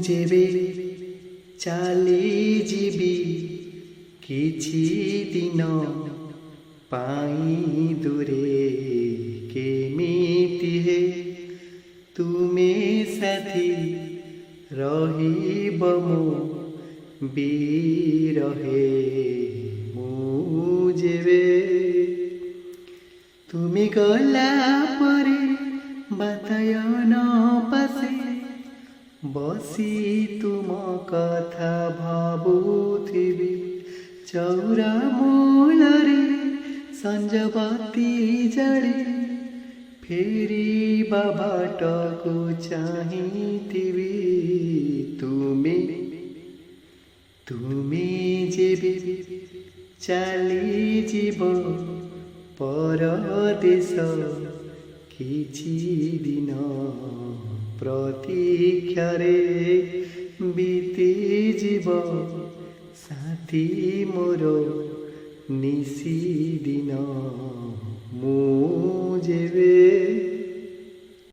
ଯେବେ ଚାଲିଯିବି କିଛି ଦିନ ପାଇଁ ଦୂରେ କେମିତି ହେ ତୁମେ ସାଥୀ ରହିବ ମୋ ବିରହେ ମୁଁ ଯେବେ তুমি গলা পরে বাতায়ন পাশে বসি তুম কথা ভাবুথিবি চৌরা মূলরে সঞ্জবাতি জଳେ ফেরিবা বাଟକୁ চাহিথিবি তুমি যেবে চালিଯିବ परदेश किछि दिन प्रतीक्षारे बीतीजिब साथी मोर निशी दिन।